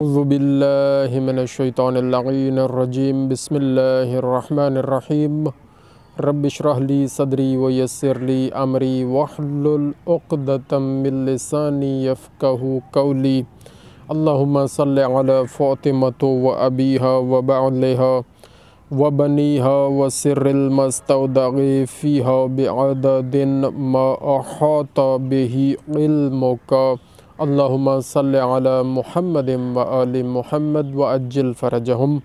اعوذ باللہ من الشیطان اللعین الرجیم بسم اللہ الرحمن الرحیم رب اشرح لی صدری ویسر لی امری واحلل عقدۃ من لسانی یفقہوا قولی اللہم صلی علی فاطمۃ و ابیہا و بعلہا و بنیہا و سر المستودع فیہا بعدد ما احاط بہ علمک اللہم صلی علی محمد و آل محمد و عجل فرجہم۔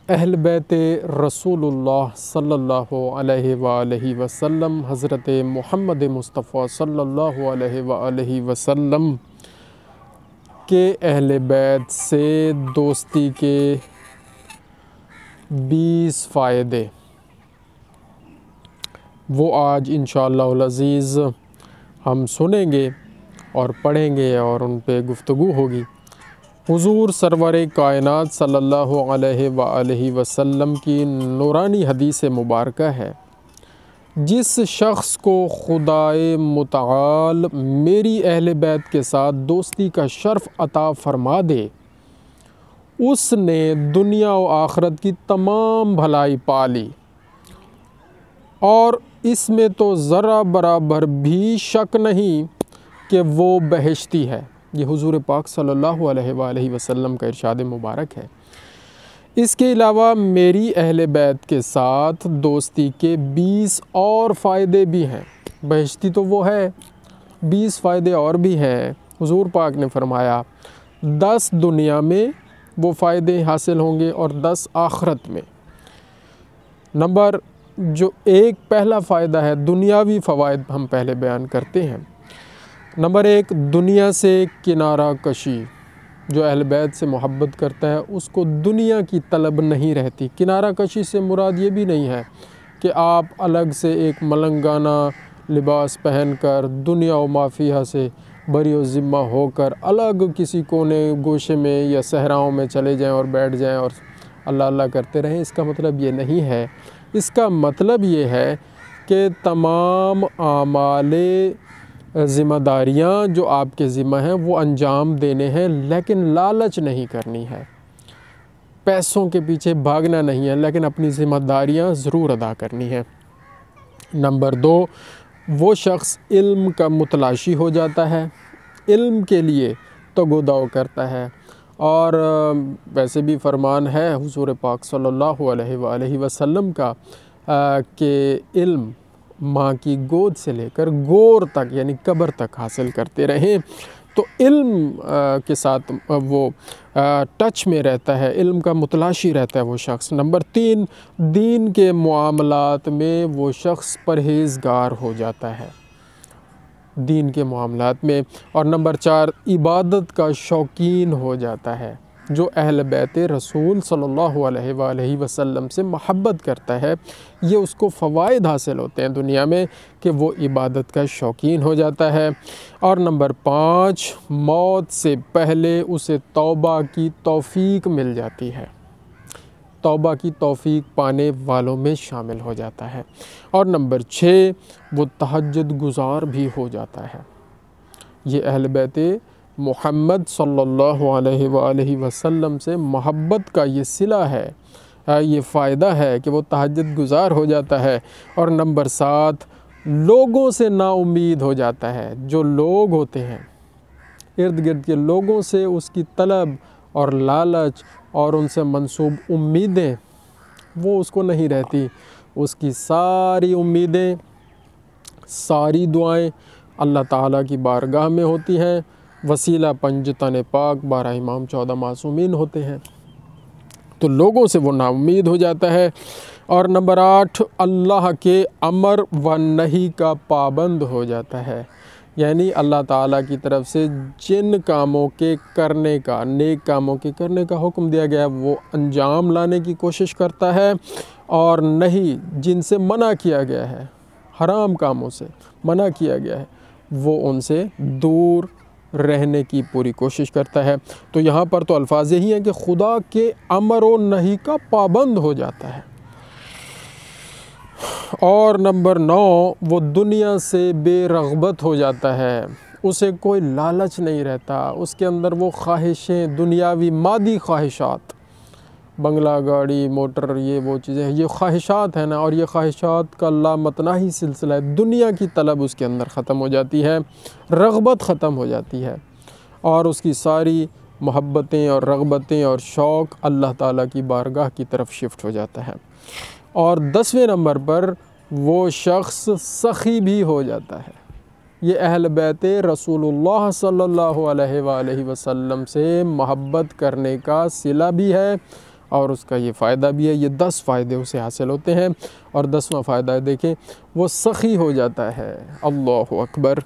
اہل بیت رسول اللہ صلی اللہ علیہ وآلہ وسلم، حضرت محمد مصطفیٰ صلی اللہ علیہ وآلہ وسلم کے اہل بیت سے دوستی کے 20 فائدے، وہ آج انشاءاللہ العزیز ہم سنیں گے اور پڑھیں گے اور ان پہ گفتگو ہوگی۔ حضور سرور کائنات صلی اللہ علیہ وآلہ وسلم کی نورانی حدیث مبارکہ ہے، جس شخص کو خدائے متعال میری اہل بیت کے ساتھ دوستی کا شرف عطا فرما دے، اس نے دنیا و آخرت کی تمام بھلائی پا لی، اور اس میں تو ذرہ برابر بھی شک نہیں کہ وہ بہشتی ہے۔ یہ حضور پاک صلی اللہ علیہ وآلہ وسلم کا ارشاد مبارک ہے۔ اس کے علاوہ میری اہل بیت کے ساتھ دوستی کے 20 اور فائدے بھی ہیں۔ بہشتی تو وہ ہے، 20 فائدے اور بھی ہیں۔ حضور پاک نے فرمایا 10 دنیا میں وہ فائدے حاصل ہوں گے اور 10 آخرت میں۔ نمبر جو ایک پہلا فائدہ ہے، دنیاوی فوائد ہم پہلے بیان کرتے ہیں۔ نمبر 1، دنیا سے کنارہ کشی۔ جو اہل بیت سے محبت کرتا ہے اس کو دنیا کی طلب نہیں رہتی۔ کنارہ کشی سے مراد یہ بھی نہیں ہے کہ آپ الگ سے ایک ملنگانہ لباس پہن کر دنیا و ما فیہا سے بری و ذمہ ہو کر الگ کسی کونے گوشے میں یا صحراؤں میں چلے جائیں اور بیٹھ جائیں اور اللہ اللہ کرتے رہیں۔ اس کا مطلب یہ نہیں ہے۔ اس کا مطلب یہ ہے کہ تمام اعمال ذمہ داریاں جو آپ کے ذمہ ہیں وہ انجام دینے ہیں، لیکن لالچ نہیں کرنی ہے، پیسوں کے پیچھے بھاگنا نہیں ہے، لیکن اپنی ذمہ داریاں ضرور ادا کرنی ہے۔ نمبر 2، وہ شخص علم کا متلاشی ہو جاتا ہے، علم کے لیے تگ و دو کرتا ہے، اور ویسے بھی فرمان ہے حضور پاک صلی اللہ علیہ وآلہ وسلم کا کہ علم ماں کی گود سے لے کر گور تک یعنی قبر تک حاصل کرتے رہیں۔ تو علم کے ساتھ وہ ٹچ میں رہتا ہے، علم کا متلاشی رہتا ہے وہ شخص۔ نمبر 3، دین کے معاملات میں وہ شخص پرہیزگار ہو جاتا ہے، دین کے معاملات میں۔ اور نمبر 4، عبادت کا شوقین ہو جاتا ہے۔ جو اہل بیت رسول صلی اللہ علیہ وآلہ وسلم سے محبت کرتا ہے، یہ اس کو فوائد حاصل ہوتے ہیں دنیا میں کہ وہ عبادت کا شوقین ہو جاتا ہے۔ اور نمبر 5، موت سے پہلے اسے توبہ کی توفیق مل جاتی ہے، توبہ کی توفیق پانے والوں میں شامل ہو جاتا ہے۔ اور نمبر 6، وہ تہجد گزار بھی ہو جاتا ہے۔ یہ اہل بیت محمد صلی اللہ علیہ وآلہ وسلم سے محبت کا یہ صلہ ہے، یہ فائدہ ہے کہ وہ تہجد گزار ہو جاتا ہے۔ اور نمبر 7، لوگوں سے نا امید ہو جاتا ہے۔ جو لوگ ہوتے ہیں ارد گرد کے لوگوں سے اس کی طلب اور لالچ اور ان سے منسوب امیدیں وہ اس کو نہیں رہتی۔ اس کی ساری امیدیں، ساری دعائیں اللہ تعالیٰ کی بارگاہ میں ہوتی ہیں، وسیلہ پنجتن پاک 12 امام 14 معصومین ہوتے ہیں، تو لوگوں سے وہ نا امید ہو جاتا ہے۔ اور نمبر 8، اللہ کے امر و نہی کا پابند ہو جاتا ہے، یعنی اللہ تعالیٰ کی طرف سے جن کاموں کے کرنے کا، نیک کاموں کے کرنے کا حکم دیا گیا ہے وہ انجام لانے کی کوشش کرتا ہے، اور نہیں جن سے منع کیا گیا ہے، حرام کاموں سے منع کیا گیا ہے، وہ ان سے دور رہنے کی پوری کوشش کرتا ہے۔ تو یہاں پر تو الفاظ یہی ہیں کہ خدا کے امر و نہی کا پابند ہو جاتا ہے۔ اور نمبر 9، وہ دنیا سے بے رغبت ہو جاتا ہے، اسے کوئی لالچ نہیں رہتا، اس کے اندر وہ خواہشیں، دنیاوی مادی خواہشات، بنگلہ، گاڑی، موٹر، یہ وہ چیزیں، یہ خواہشات ہیں نا، اور یہ خواہشات کا لامتناہی سلسلہ ہے، دنیا کی طلب اس کے اندر ختم ہو جاتی ہے، رغبت ختم ہو جاتی ہے، اور اس کی ساری محبتیں اور رغبتیں اور شوق اللہ تعالیٰ کی بارگاہ کی طرف شفٹ ہو جاتا ہے۔ اور 10ویں نمبر پر وہ شخص سخی بھی ہو جاتا ہے۔ یہ اہل بیت رسول اللہ صلی اللہ علیہ وآلہ وسلم سے محبت کرنے کا صلہ بھی ہے، اور اس کا یہ فائدہ بھی ہے۔ یہ 10 فائدے اسے حاصل ہوتے ہیں، اور 10واں فائدہ ہے، دیکھیں، وہ سخی ہو جاتا ہے۔ اللہ اکبر۔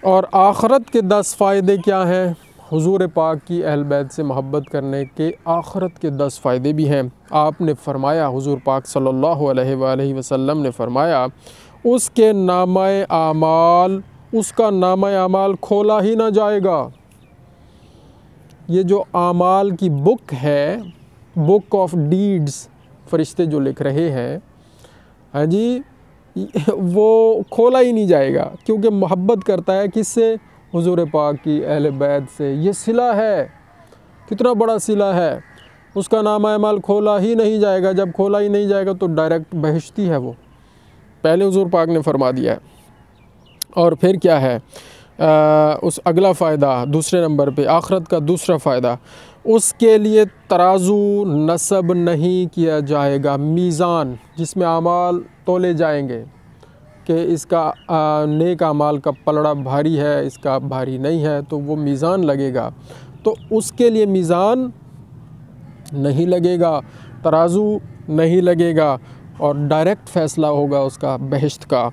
اور آخرت کے 10 فائدے کیا ہیں؟ حضور پاک کی اہل بیت سے محبت کرنے کے آخرت کے 10 فائدے بھی ہیں۔ آپ نے فرمایا، حضور پاک صلی اللہ علیہ وآلہ وسلم نے فرمایا، اس کے نامہ اعمال، اس کا نامہ اعمال کھولا ہی نہ جائے گا۔ یہ جو اعمال کی بک ہے، بک آف ڈیڈز، فرشتے جو لکھ رہے ہیں، ہاں جی، وہ کھولا ہی نہیں جائے گا، کیونکہ محبت کرتا ہے کس سے؟ حضور پاک کی اہل بیت سے۔ یہ صلہ ہے، کتنا بڑا صلہ ہے۔ اس کا نامہ اعمال کھولا ہی نہیں جائے گا۔ جب کھولا ہی نہیں جائے گا تو ڈائریکٹ بہشتی ہے وہ، پہلے حضور پاک نے فرما دیا ہے۔ اور پھر کیا ہے اس اگلا فائدہ، دوسرے نمبر پہ آخرت کا دوسرا فائدہ، اس کے لیے ترازو نصب نہیں کیا جائے گا، میزان جس میں اعمال تولے جائیں گے کہ اس کا نیک اعمال کا پلڑا بھاری ہے، اس کا بھاری نہیں ہے، تو وہ میزان لگے گا، تو اس کے لیے میزان نہیں لگے گا، ترازو نہیں لگے گا، اور ڈائریکٹ فیصلہ ہوگا اس کا بہشت کا۔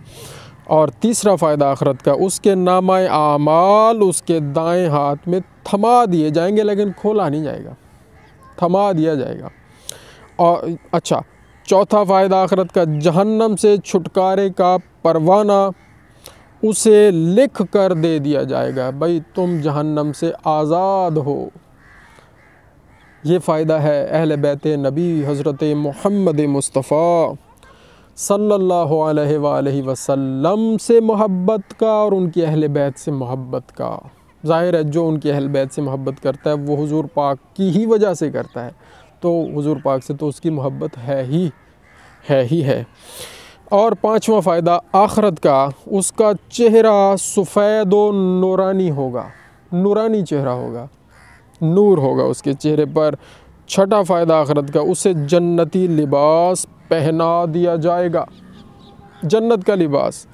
اور تیسرا فائدہ آخرت کا، اس کے نامہ اعمال اس کے دائیں ہاتھ میں تھما دیے جائیں گے، لیکن کھولا نہیں جائے گا، تھما دیا جائے گا۔ اور اچھا، چوتھا فائدہ آخرت کا، جہنم سے چھٹکارے کا پروانہ اسے لکھ کر دے دیا جائے گا، بھائی تم جہنم سے آزاد ہو۔ یہ فائدہ ہے اہل بیت نبی حضرت محمد مصطفیٰ صلی اللہ علیہ وآلہ وسلم سے محبت کا، اور ان کی اہل بیت سے محبت کا۔ ظاہر ہے جو ان کی اہل بیت سے محبت کرتا ہے وہ حضور پاک کی ہی وجہ سے کرتا ہے، تو حضور پاک سے تو اس کی محبت ہے ہی۔ اور پانچواں فائدہ آخرت کا، اس کا چہرہ سفید و نورانی ہوگا، نورانی چہرہ ہوگا، نور ہوگا اس کے چہرے پر۔ چھٹا فائدہ آخرت کا، اسے جنتی لباس پہنا دیا جائے گا، جنت کا لباس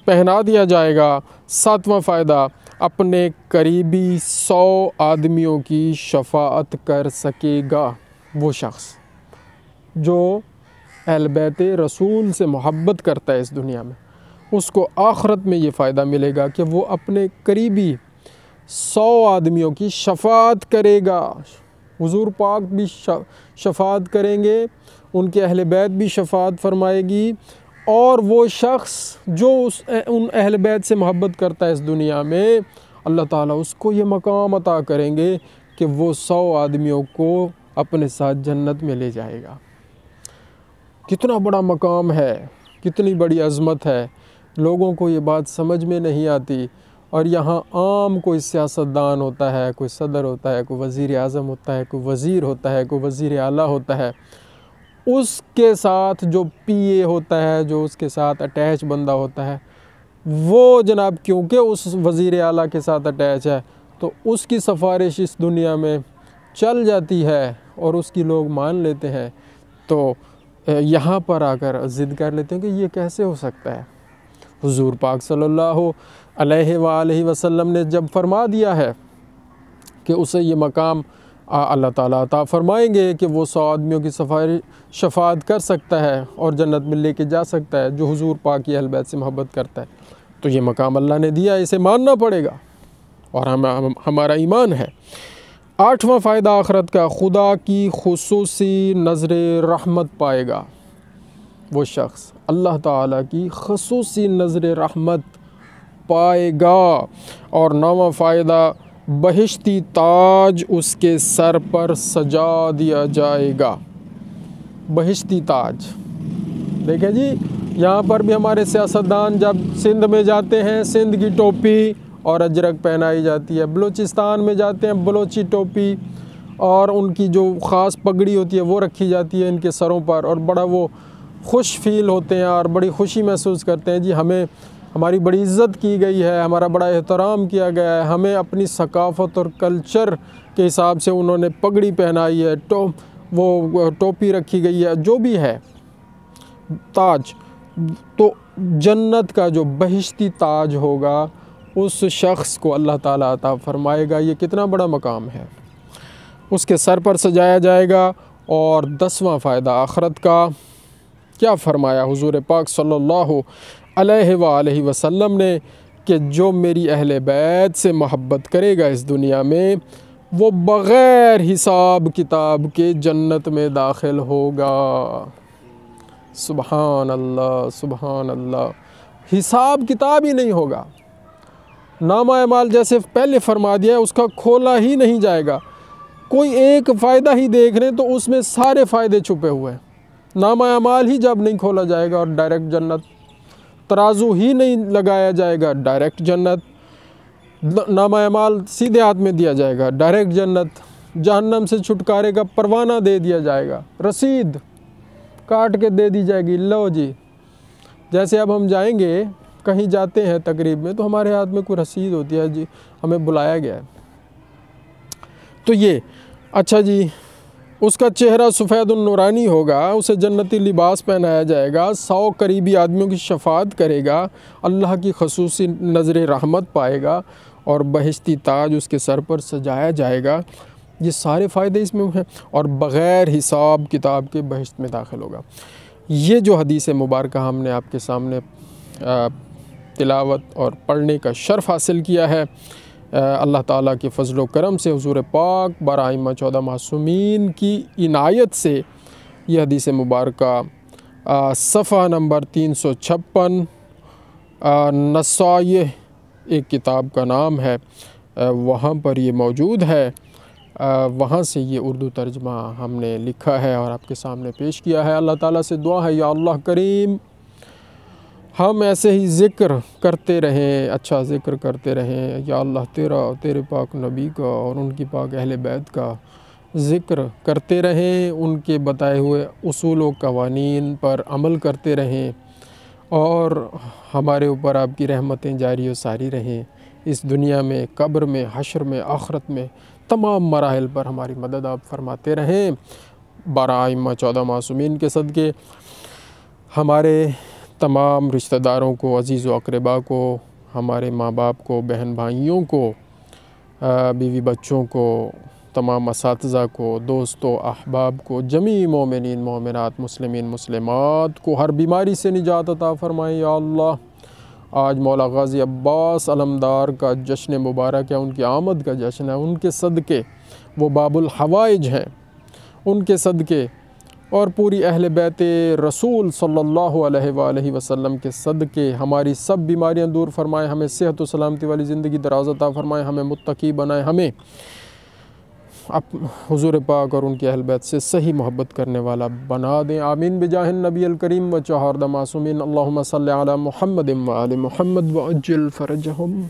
پہنا دیا جائے گا۔ ساتواں فائدہ، اپنے قریبی 100 آدمیوں کی شفاعت کر سکے گا وہ شخص جو اہل بیت رسول سے محبت کرتا ہے اس دنیا میں، اس کو آخرت میں یہ فائدہ ملے گا کہ وہ اپنے قریبی 100 آدمیوں کی شفاعت کرے گا۔ حضور پاک بھی شفاعت کریں گے، ان کے اہل بیت بھی شفاعت فرمائے گی، اور وہ شخص جو ان اہل بیت سے محبت کرتا ہے اس دنیا میں، اللہ تعالیٰ اس کو یہ مقام عطا کریں گے کہ وہ 100 آدمیوں کو اپنے ساتھ جنت میں لے جائے گا۔ کتنا بڑا مقام ہے، کتنی بڑی عظمت ہے، لوگوں کو یہ بات سمجھ میں نہیں آتی۔ اور یہاں عام کوئی سیاستدان ہوتا ہے، کوئی صدر ہوتا ہے، کوئی وزیر اعظم ہوتا ہے، کوئی وزیر ہوتا ہے، کوئی وزیر اعلیٰ ہوتا ہے، اس کے ساتھ جو پی اے ہوتا ہے، جو اس کے ساتھ اٹیچ بندہ ہوتا ہے، وہ جناب کیونکہ اس وزیر اعلیٰ کے ساتھ اٹیچ ہے تو اس کی سفارش اس دنیا میں چل جاتی ہے اور اس کی لوگ مان لیتے ہیں، تو یہاں پر آ کر ضد کر لیتے ہیں کہ یہ کیسے ہو سکتا ہے۔ حضور پاک صلی اللہ علیہ وآلہ وسلم نے جب فرما دیا ہے کہ اسے یہ مقام اللہ تعالیٰ عطا فرمائیں گے کہ وہ 100 آدمیوں کی شفاعت کر سکتا ہے اور جنت میں لے کے جا سکتا ہے جو حضور پاک کی اہل بیت سے محبت کرتا ہے، تو یہ مقام اللہ نے دیا، اسے ماننا پڑے گا اور ہمارا ایمان ہے۔ 8واں فائدہ آخرت کا، خدا کی خصوصی نظر رحمت پائے گا وہ شخص، اللہ تعالیٰ کی خصوصی نظر رحمت پائے گا۔ اور 9واں فائدہ، بہشتی تاج اس کے سر پر سجا دیا جائے گا، بہشتی تاج۔ دیکھیں جی، یہاں پر بھی ہمارے سیاستدان جب سندھ میں جاتے ہیں، سندھ کی ٹوپی اور اجرک پہنائی جاتی ہے۔ بلوچستان میں جاتے ہیں بلوچی ٹوپی اور ان کی جو خاص پگڑی ہوتی ہے وہ رکھی جاتی ہے ان کے سروں پر، اور بڑا وہ خوش فیل ہوتے ہیں اور بڑی خوشی محسوس کرتے ہیں، جی ہمیں ہماری بڑی عزت کی گئی ہے، ہمارا بڑا احترام کیا گیا ہے، ہمیں اپنی ثقافت اور کلچر کے حساب سے انہوں نے پگڑی پہنائی ہے، وہ ٹوپی رکھی گئی ہے، جو بھی ہے تاج۔ تو جنت کا جو بہشتی تاج ہوگا اس شخص کو اللہ تعالیٰ عطا فرمائے گا۔ یہ کتنا بڑا مقام ہے، اس کے سر پر سجایا جائے گا۔ اور 10واں فائدہ آخرت کا کیا فرمایا حضور پاک صلی اللہ علیہ وآلہ وسلم نے کہ جو میری اہل بیت سے محبت کرے گا اس دنیا میں، وہ بغیر حساب کتاب کے جنت میں داخل ہوگا۔ سبحان اللہ سبحان اللہ، حساب کتاب ہی نہیں ہوگا۔ نامہ اعمال جیسے پہلے فرما دیا ہے اس کا کھولا ہی نہیں جائے گا۔ کوئی ایک فائدہ ہی دیکھ رہے تو اس میں سارے فائدے چھپے ہوئے ہیں۔ نامہ اعمال ہی جب نہیں کھولا جائے گا اور ڈائریکٹ جنت، ترازو ہی نہیں لگایا جائے گا ڈائریکٹ جنت، نامہ اعمال سیدھے ہاتھ میں دیا جائے گا ڈائریکٹ جنت، جہنم سے چھٹکارے کا پروانہ دے دیا جائے گا، رسید کاٹ کے دے دی جائے گی، لو جی۔ جیسے اب ہم جائیں گے کہیں جاتے ہیں تقریب میں تو ہمارے ہاتھ میں کوئی رسید ہوتی ہے، جی ہمیں بلایا گیا ہے، تو یہ اچھا جی اس کا چہرہ سفید النورانی ہوگا، اسے جنتی لباس پہنایا جائے گا، 100 قریبی آدمیوں کی شفاعت کرے گا، اللہ کی خصوصی نظر رحمت پائے گا اور بہشتی تاج اس کے سر پر سجایا جائے گا۔ یہ سارے فائدے اس میں ہیں، اور بغیر حساب کتاب کے بہشت میں داخل ہوگا۔ یہ جو حدیث مبارکہ ہم نے آپ کے سامنے تلاوت اور پڑھنے کا شرف حاصل کیا ہے، اللہ تعالیٰ کے فضل و کرم سے، حضور پاک بارہ ائمہ 14 معصومین کی عنایت سے، یہ حدیث مبارکہ صفحہ نمبر 356 نصائح ایک کتاب کا نام ہے، وہاں پر یہ موجود ہے، وہاں سے یہ اردو ترجمہ ہم نے لکھا ہے اور آپ کے سامنے پیش کیا ہے۔ اللہ تعالیٰ سے دعا ہے یا اللہ کریم ہم ایسے ہی ذکر کرتے رہیں، اچھا ذکر کرتے رہیں، یا اللہ تیرے پاک نبی کا اور ان کی پاک اہل بیت کا ذکر کرتے رہیں، ان کے بتائے ہوئے اصول و قوانین پر عمل کرتے رہیں، اور ہمارے اوپر آپ کی رحمتیں جاری و ساری رہیں، اس دنیا میں، قبر میں، حشر میں، آخرت میں، تمام مراحل پر ہماری مدد آپ فرماتے رہیں۔ بارہ ائمہ 14 معصومین کے صدقے ہمارے تمام رشتہ داروں کو، عزیز و اقربا کو، ہمارے ماں باپ کو، بہن بھائیوں کو، بیوی بچوں کو، تمام اساتذہ کو، دوستوں احباب کو، جمیع مومنین مومنات، مسلمین مسلمات کو ہر بیماری سے نجات عطا فرمائیں یا اللہ۔ آج مولا غازی عباس علمدار کا جشن مبارک ہے، ان کی آمد کا جشن ہے، ان کے صدقے وہ باب الحوائج ہیں، ان کے صدقے اور پوری اہل بیت رسول صلی اللہ علیہ وآلہ وسلم کے صدقے ہماری سب بیماریاں دور فرمائیں، ہمیں صحت و سلامتی والی زندگی دراز عطا فرمائیں، ہمیں متقی بنائیں، ہمیں حضور پاک اور ان کے اہل بیت سے صحیح محبت کرنے والا بنا دیں، آمین بجاہ النبی الکریم و چہاردہ معصومین۔ اللہم صلی علی محمد و آل محمد وعجل فرجہم۔